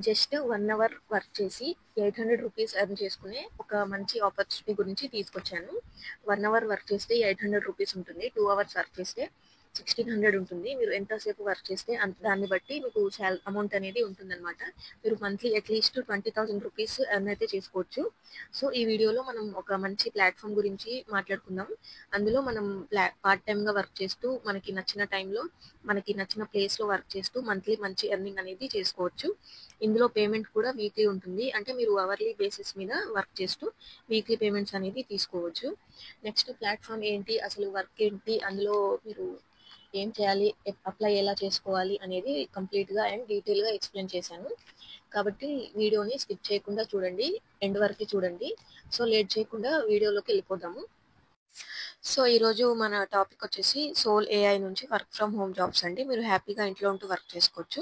Just 1 hour work చేసి 800 rupees earn చేసుకునే ఒక మంచి ఆపర్చునిటీ గురించి తీసుకొచ్చాను. 1 అవర్ వర్క్ చేస్తే 800 రూపీస్ ఉంటుంది. 2 అవర్స్ వర్క్ చేస్తే 1600 ఉంటుంది. మీరు ఎంతసేపు వర్క్ చేస్తే దాన్ని బట్టి మీకు అమౌంట్ అనేది ఉంటుందన్నమాట. మీరు మంత్లీ అట్లీస్ట్ 20,000 రూపీస్ ఎర్న్ అయితే చేసుకోవచ్చు. సో ఈ వీడియోలో మనం ఒక మంచి ప్లాట్ఫామ్ గురించి మాట్లాడుకుందాం. అందులో మనం పార్ట్ టైమ్‌గా వర్క్ చేస్తూ మనకి నచ్చిన టైంలో మనకి నచ్చిన ప్లేస్‌లో వర్క్ చేస్తూ మంత్లీ మంచి ఎర్నింగ్ అనేది చేసుకోవచ్చు. ఇందులో పేమెంట్ కూడా వీక్లీ ఉంటుంది. అంటే మీరు అవర్లీ బేసిస్ మీద వర్క్ చేస్తూ వీక్లీ పేమెంట్స్ అనేది తీసుకోవచ్చు. నెక్స్ట్ ప్లాట్ఫామ్ ఏంటి, అసలు వర్క్ ఏంటి, అందులో మీరు ఏం చేయాలి, అప్లై ఎలా చేసుకోవాలి అనేది కంప్లీట్గా అండ్ డీటెయిల్గా ఎక్స్ప్లెయిన్ చేశాను. కాబట్టి వీడియోని స్కిప్ చేయకుండా చూడండి, ఎండ్ వరకు చూడండి. సో లేట్ చేయకుండా వీడియోలోకి వెళ్ళిపోదాము. సో ఈరోజు మన టాపిక్ వచ్చేసి సోల్ ఏఐ నుంచి వర్క్ ఫ్రమ్ హోమ్ జాబ్స్ అండి. మీరు హ్యాపీగా ఇంట్లో ఉంటూ వర్క్ చేసుకోవచ్చు.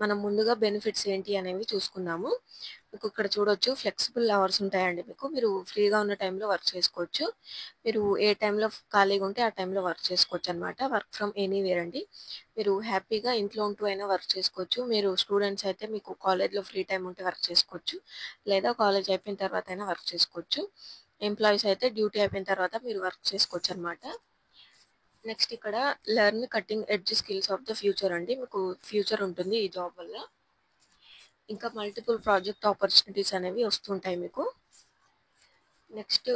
మనం ముందుగా బెనిఫిట్స్ ఏంటి అనేవి చూసుకుందాము. మీకు ఇక్కడ చూడొచ్చు, ఫ్లెక్సిబుల్ అవర్స్ ఉంటాయండి. మీరు ఫ్రీగా ఉన్న టైంలో వర్క్ చేసుకోవచ్చు. మీరు ఏ టైంలో ఖాళీగా ఉంటే ఆ టైంలో వర్క్ చేసుకోవచ్చు అనమాట. వర్క్ ఫ్రమ్ ఎనీవేర్ అండి. మీరు హ్యాపీగా ఇంట్లో ఉంటూ అయినా వర్క్ చేసుకోవచ్చు. మీరు స్టూడెంట్స్ అయితే మీకు కాలేజ్లో ఫ్రీ టైం ఉంటే వర్క్ చేసుకోవచ్చు, లేదా కాలేజ్ అయిపోయిన తర్వాత అయినా వర్క్ చేసుకోవచ్చు. ఎంప్లాయీస్ అయితే డ్యూటీ అయిపోయిన తర్వాత మీరు వర్క్ చేసుకోవచ్చు అనమాట. నెక్స్ట్ ఇక్కడ learn cutting edge skills of the future అండి. మీకు ఫ్యూచర్ ఉంటుంది ఈ జాబ్ వల్ల. ఇంకా మల్టిపుల్ ప్రాజెక్ట్ ఆపర్చునిటీస్ అనేవి వస్తుంటాయి మీకు. నెక్స్ట్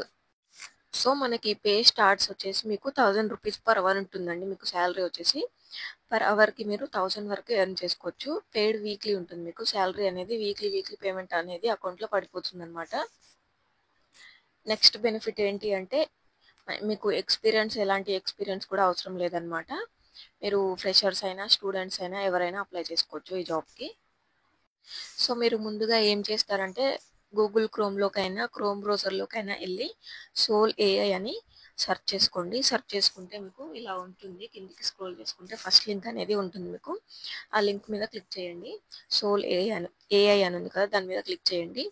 సో మనకి పే స్టార్ట్స్ వచ్చేసి మీకు 1000 రూపీస్ పర్ అవర్ ఉంటుందండి. మీకు శాలరీ వచ్చేసి పర్ అవర్కి మీరు 1000 వరకు ఎర్న్ చేసుకోవచ్చు. పెయిడ్ వీక్లీ ఉంటుంది. మీకు శాలరీ అనేది వీక్లీ పేమెంట్ అనేది అకౌంట్లో పడిపోతుంది అనమాట. నెక్స్ట్ బెనిఫిట్ ఏంటి అంటే మీకు ఎలాంటి ఎక్స్పీరియన్స్ కూడా అవసరం లేదనమాట. మీరు ఫ్రెషర్స్ అయినా స్టూడెంట్స్ అయినా ఎవరైనా అప్లై చేసుకోవచ్చు ఈ జాబ్కి. సో మీరు ముందుగా ఏం చేస్తారంటే గూగుల్ క్రోమ్ బ్రౌజర్లోకైనా వెళ్ళి సోల్ ఏఐ అని సెర్చ్ చేసుకోండి. సెర్చ్ చేసుకుంటే మీకు ఇలా ఉంటుంది. కిందికి స్క్రోల్ చేసుకుంటే ఫస్ట్ లింక్ అనేది ఉంటుంది మీకు. ఆ లింక్ మీద క్లిక్ చేయండి. సోల్ ఏఐ అని ఉంది కదా, దాని మీద క్లిక్ చేయండి.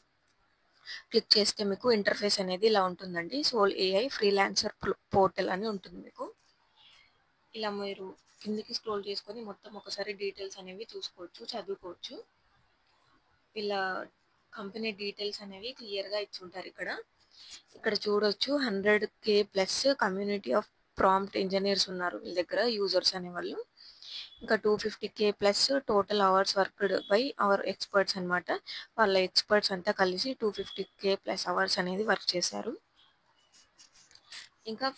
క్లిక్ చేస్తే మీకు ఇంటర్ఫేస్ అనేది ఇలా ఉంటుందండి. సోల్ ఏఐ ఫ్రీలాన్సర్ పోర్టల్ అని ఉంటుంది మీకు. ఇలా మీరు కిందికి స్క్రోల్ చేసుకొని మొత్తం ఒకసారి డీటెయిల్స్ అనేవి చూసుకోవచ్చు, చదువుకోవచ్చు. ఇలా కంపెనీ డీటెయిల్స్ అనేవి క్లియర్గా ఇచ్చి ఉంటారు ఇక్కడ. ఇక్కడ చూడొచ్చు 100K plus community of prompt engineers ఉన్నారు వీళ్ళ దగ్గర, యూజర్స్ అనేవాళ్ళు. ఇంకా 250K plus total hours worked by our experts అనమాట. వాళ్ళ ఎక్స్పర్ట్స్ అంతా కలిసి 250K ప్లస్ అవర్స్ అనేది వర్క్ చేశారు. ఇంకా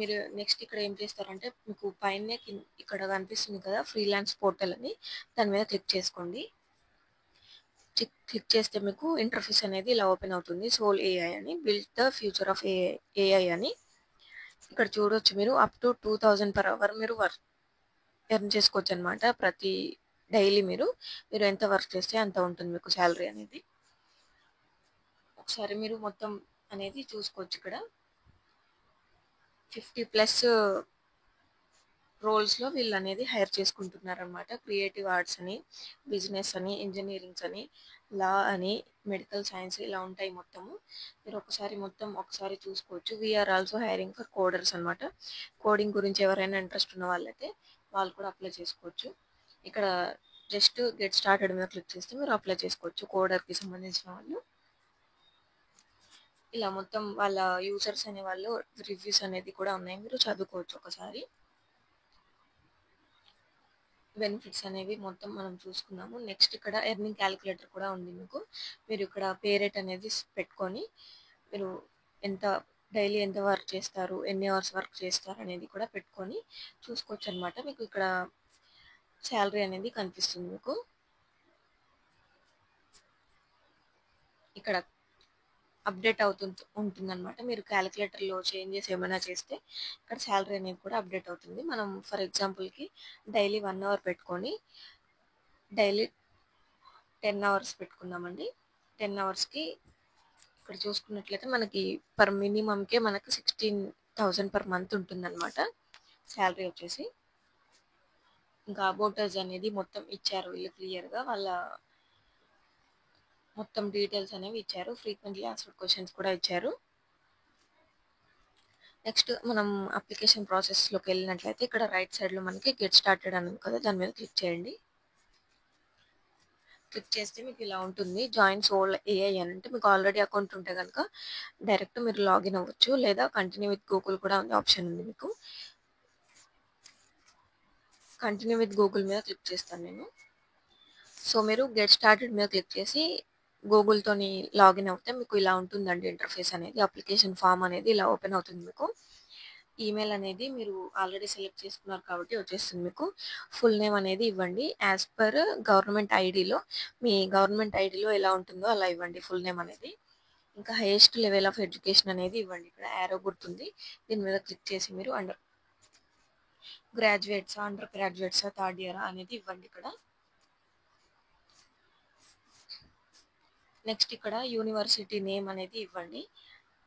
మీరు నెక్స్ట్ ఇక్కడ ఏం చేస్తారంటే మీకు పైన ఇక్కడ కనిపిస్తుంది కదా ఫ్రీలాన్స్ పోర్టల్ అని, దాని మీద క్లిక్ చేసుకోండి. క్లిక్ చేస్తే మీకు ఇంటర్ఫేస్ అనేది ఇలా ఓపెన్ అవుతుంది. సోల్ ఏఐ అని build the future of AI అని. ఇక్కడ చూడొచ్చు మీరు అప్ టు 2000 పర్ అవర్ మీరు ఎర్న్ చేసుకోవచ్చు అనమాట. ప్రతి డైలీ మీరు ఎంత వర్క్ చేస్తే అంత ఉంటుంది మీకు శాలరీ అనేది. ఒకసారి మీరు మొత్తం అనేది చూసుకోవచ్చు. ఇక్కడ 50+ రోల్స్లో వీళ్ళు అనేది హైర్ చేసుకుంటున్నారు అనమాట. క్రియేటివ్ ఆర్ట్స్ అని, బిజినెస్ అని, ఇంజనీరింగ్స్ అని, లా అని, మెడికల్ సైన్స్ ఇలా ఉంటాయి మొత్తము. మీరు ఒకసారి చూసుకోవచ్చు. We are also hiring for coders అనమాట. కోడింగ్ గురించి ఎవరైనా ఇంట్రెస్ట్ ఉన్న వాళ్ళైతే వాళ్ళు కూడా అప్లై చేసుకోవచ్చు. ఇక్కడ జస్ట్ గెట్ స్టార్టెడ్ మీద క్లిక్ చేస్తే మీరు అప్లై చేసుకోవచ్చు కోడర్కి సంబంధించిన వాళ్ళు. ఇలా మొత్తం వాళ్ళ యూజర్స్ అనే వాళ్ళు రివ్యూస్ అనేది కూడా ఉన్నాయి, మీరు చదువుకోవచ్చు ఒకసారి. బెనిఫిట్స్ అనేవి మొత్తం మనం చూసుకున్నాము. నెక్స్ట్ ఇక్కడ ఎర్నింగ్ క్యాలిక్యులేటర్ కూడా ఉంది మీకు. మీరు ఇక్కడ పే రేట్ అనేది పెట్టుకొని మీరు డైలీ ఎంత వర్క్ చేస్తారు, ఎన్ని అవర్స్ వర్క్ చేస్తారు అనేది కూడా పెట్టుకొని చూసుకోవచ్చు అనమాట. మీకు ఇక్కడ శాలరీ అనేది కనిపిస్తుంది మీకు. ఇక్కడ అప్డేట్ ఉంటుందన్నమాట. మీరు క్యాలిక్యులేటర్లో చేంజెస్ ఏమైనా చేస్తే ఇక్కడ శాలరీ అనేది కూడా అప్డేట్ అవుతుంది. మనం ఫర్ ఎగ్జాంపుల్కి డైలీ 1 అవర్ పెట్టుకొని డైలీ 10 అవర్స్ పెట్టుకుందామండి. 10 అవర్స్కి ఇక్కడ చూసుకున్నట్లయితే మనకి పర్ మినిమంకే మనకి 16,000 పర్ మంత్ ఉంటుందన్నమాట శాలరీ వచ్చేసి. ఇంకా అబౌటర్స్ అనేది మొత్తం ఇచ్చారు వీళ్ళు క్లియర్గా. వాళ్ళ మొత్తం డీటెయిల్స్ అనేవి ఇచ్చారు. ఫ్రీక్వెంట్లీ ఆన్సర్డ్ క్వశ్చన్స్ కూడా ఇచ్చారు. నెక్స్ట్ మనం అప్లికేషన్ ప్రాసెస్లోకి వెళ్ళినట్లయితే ఇక్కడ రైట్ సైడ్లో మనకి గెట్ స్టార్టెడ్ అని ఉంది కదా, దాని మీద క్లిక్ చేయండి. క్లిక్ చేస్తే మీకు ఇలా ఉంటుంది. జాయిన్ సోల్ ఏఐ అని అంటే మీకు ఆల్రెడీ అకౌంట్ ఉంటే గనుక డైరెక్ట్ మీరు లాగిన్ అవ్వచ్చు. లేదా కంటిన్యూ విత్ గూగుల్ కూడా ఉంది ఆప్షన్ ఉంది మీకు. కంటిన్యూ విత్ గూగుల్ మీద క్లిక్ చేస్తాను నేను. సో మీరు గెట్ స్టార్టెడ్ మీద క్లిక్ చేసి గూగుల్‌తోని లాగిన్ అవుతే మీకు ఇలా ఉంటుందండి ఇంటర్ఫేస్ అనేది. అప్లికేషన్ ఫార్మ్ అనేది ఇలా ఓపెన్ అవుతుంది మీకు. ఈమెయిల్ అనేది మీరు ఆల్రెడీ సెలెక్ట్ చేసుకున్నారు కాబట్టి వచ్చేస్తుంది మీకు. ఫుల్ నేమ్ అనేది ఇవ్వండి. యాజ్ పర్ గవర్నమెంట్ ఐడీలో మీ గవర్నమెంట్ ఐడీలో ఎలా ఉంటుందో అలా ఇవ్వండి ఫుల్ నేమ్ అనేది. ఇంకా హైయెస్ట్ లెవెల్ ఆఫ్ ఎడ్యుకేషన్ అనేది ఇవ్వండి. ఇక్కడ యారో గుర్తుంది. దీని మీద క్లిక్ చేసి మీరు అండర్ గ్రాడ్యుయేట్సా, అండర్ గ్రాడ్యుయేట్సా, థర్డ్ ఇయరా అనేది ఇవ్వండి ఇక్కడ. నెక్స్ట్ ఇక్కడ యూనివర్సిటీ నేమ్ అనేది ఇవ్వండి.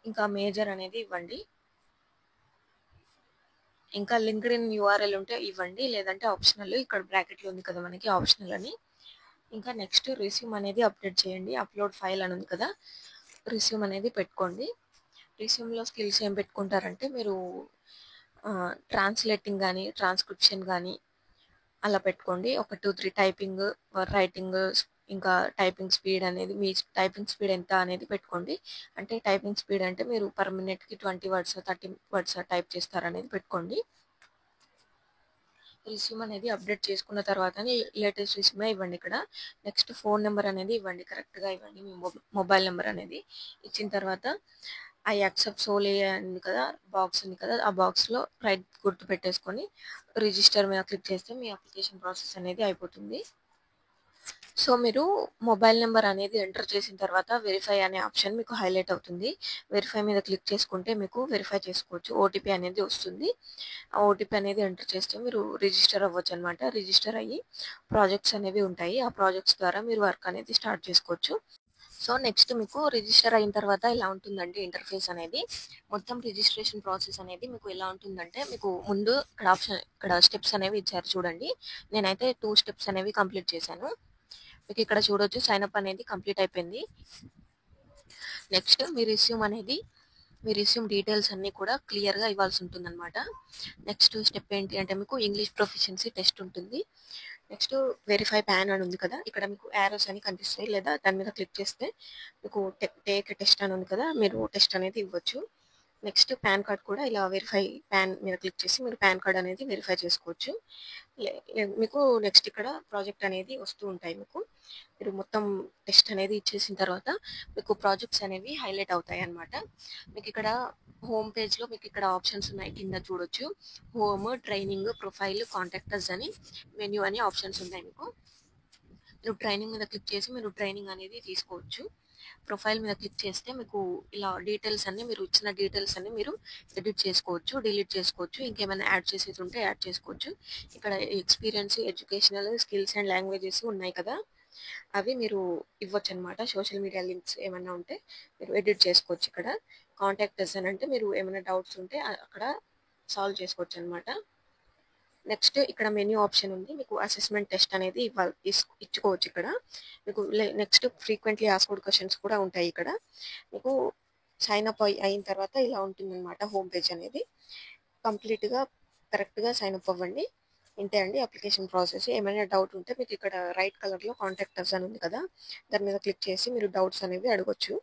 ఇంకా మేజర్ అనేది ఇవ్వండి. ఇంకా లింక్డ్ఇన్ యూఆర్ఎల్ ఉంటే ఇవ్వండి. లేదంటే ఆప్షనల్ ఇక్కడ బ్రాకెట్లో ఉంది కదా మనకి ఆప్షనల్ అని. ఇంకా నెక్స్ట్ రెస్యూమ్ అనేది అప్డేట్ చేయండి. అప్లోడ్ ఫైల్ అని ఉంది కదా, రెస్యూమ్ అనేది పెట్టుకోండి. రెస్యూమ్లో స్కిల్స్ ఏం పెట్టుకుంటారంటే మీరు ట్రాన్స్లేటింగ్ కానీ ట్రాన్స్క్రిప్షన్ కానీ అలా పెట్టుకోండి. ఒక 2, 3 టైపింగ్, రైటింగ్, ఇంకా టైపింగ్ స్పీడ్ అనేది మీ టైపింగ్ స్పీడ్ ఎంత అనేది పెట్టుకోండి. అంటే టైపింగ్ స్పీడ్ అంటే మీరు పర్ మినిట్కి 20 వర్డ్స్ 30 వర్డ్స్ టైప్ చేస్తారనేది పెట్టుకోండి. రెస్యూమ్ అనేది అప్డేట్ చేసుకున్న తర్వాతనే లేటెస్ట్ రెస్యూమే ఇవ్వండి ఇక్కడ. నెక్స్ట్ ఫోన్ నెంబర్ అనేది ఇవ్వండి, కరెక్ట్గా ఇవ్వండి. మీ మొబైల్ నెంబర్ అనేది ఇచ్చిన తర్వాత ఐ యాక్సెప్ట్ సోల్ ఏఐ ఉంది కదా, బాక్స్ ఉంది కదా, ఆ బాక్స్లో రైట్ గుర్తు పెట్టేసుకొని రిజిస్టర్ మీద క్లిక్ చేస్తే మీ అప్లికేషన్ ప్రాసెస్ అనేది అయిపోతుంది. సో మీరు మొబైల్ నెంబర్ అనేది ఎంటర్ చేసిన తర్వాత వెరిఫై అనే ఆప్షన్ మీకు హైలైట్ అవుతుంది. వెరిఫై మీద క్లిక్ చేసుకుంటే మీకు వెరిఫై చేసుకోవచ్చు. ఓటీపీ అనేది వస్తుంది. ఆ ఓటీపీ అనేది ఎంటర్ చేస్తే మీరు రిజిస్టర్ అవ్వచ్చు అనమాట. రిజిస్టర్ అయ్యి ప్రాజెక్ట్స్ అనేవి ఉంటాయి. ఆ ప్రాజెక్ట్స్ ద్వారా మీరు వర్క్ అనేది స్టార్ట్ చేసుకోవచ్చు. సో నెక్స్ట్ మీకు రిజిస్టర్ అయిన తర్వాత ఇలా ఉంటుందండి ఇంటర్ఫేస్ అనేది. మొత్తం రిజిస్ట్రేషన్ ప్రాసెస్ అనేది మీకు ఎలా ఉంటుందంటే మీకు ముందు ఇక్కడ ఆప్షన్ ఇక్కడ స్టెప్స్ అనేవి ఇచ్చారు చూడండి. నేనైతే 2 స్టెప్స్ అనేవి కంప్లీట్ చేశాను. మీకు ఇక్కడ చూడొచ్చు సైన్ అప్ అనేది కంప్లీట్ అయిపోయింది. నెక్స్ట్ మీ రెస్యూమ్ డీటెయిల్స్ అన్నీ కూడా క్లియర్గా ఇవ్వాల్సి ఉంటుందన్నమాట. నెక్స్ట్ స్టెప్ ఏంటి అంటే మీకు ఇంగ్లీష్ ప్రొఫిషియన్సీ టెస్ట్ ఉంటుంది. నెక్స్ట్ వెరిఫై ప్యాన్ అని ఉంది కదా, ఇక్కడ మీకు యారోస్ అని కనిపిస్తాయి. లేదా దాని మీద క్లిక్ చేస్తే మీకు టేక్ టెస్ట్ అని ఉంది కదా, మీరు టెస్ట్ అనేది ఇవ్వచ్చు. నెక్స్ట్ పాన్ కార్డ్ కూడా ఇలా వెరిఫై ప్యాన్ మీద క్లిక్ చేసి మీరు పాన్ కార్డ్ అనేది వెరిఫై చేసుకోవచ్చు. మీకు నెక్స్ట్ ఇక్కడ ప్రాజెక్ట్ అనేది వస్తూ ఉంటాయి. మీరు మొత్తం టెస్ట్ అనేది ఇచ్చేసిన తర్వాత మీకు ప్రాజెక్ట్స్ అనేవి హైలైట్ అవుతాయి అన్నమాట. మీకు ఇక్కడ హోమ్ పేజ్లో మీకు ఇక్కడ ఆప్షన్స్ ఉన్నాయి, కింద చూడొచ్చు. హోమ్, ట్రైనింగ్, ప్రొఫైల్, కాంటాక్టర్స్ అని మెన్యూ అని ఆప్షన్స్ ఉన్నాయి. మీరు ట్రైనింగ్ మీద క్లిక్ చేసి మీరు ట్రైనింగ్ అనేది తీసుకోవచ్చు. ప్రొఫైల్ మీద క్లిక్ చేస్తే మీకు ఇలా డీటెయిల్స్ అన్ని మీరు ఇచ్చిన డీటెయిల్స్ అన్ని మీరు ఎడిట్ చేసుకోవచ్చు, డిలీట్ చేసుకోవచ్చు. ఇంకేమైనా యాడ్ చేసేది ఉంటే యాడ్ చేసుకోవచ్చు. ఇక్కడ experience, educational, skills and languages ఉన్నాయి కదా, అవి మీరు ఇవ్వచ్చు అనమాట. సోషల్ మీడియా లింక్స్ ఏమైనా ఉంటే మీరు ఎడిట్ చేసుకోవచ్చు. ఇక్కడ కాంటాక్టర్స్ అని అంటే మీరు ఏమైనా డౌట్స్ ఉంటే అక్కడ సాల్వ్ చేసుకోవచ్చు అనమాట. నెక్స్ట్ ఇక్కడ మెన్యూ ఆప్షన్ ఉంది. మీకు అసెస్మెంట్ టెస్ట్ అనేది ఇచ్చుకోవచ్చు ఇక్కడ. మీకు నెక్స్ట్ ఫ్రీక్వెంట్లీ ఆస్క్డ్ క్వశ్చన్స్ కూడా ఉంటాయి ఇక్కడ. మీకు సైన్ అప్ అయిన తర్వాత ఇలా ఉంటుందన్నమాట హోమ్ పేజ్ అనేది. కంప్లీట్గా కరెక్ట్గా సైన్ అప్ అవ్వండి. ఇంతే అండి అప్లికేషన్ ప్రాసెస్. ఏమైనా డౌట్ ఉంటే మీకు ఇక్కడ రైట్ కలర్లో కాంటాక్ట్ అస్ అని ఉంది కదా, దాని మీద క్లిక్ చేసి మీరు డౌట్స్ అనేవి అడగొచ్చు.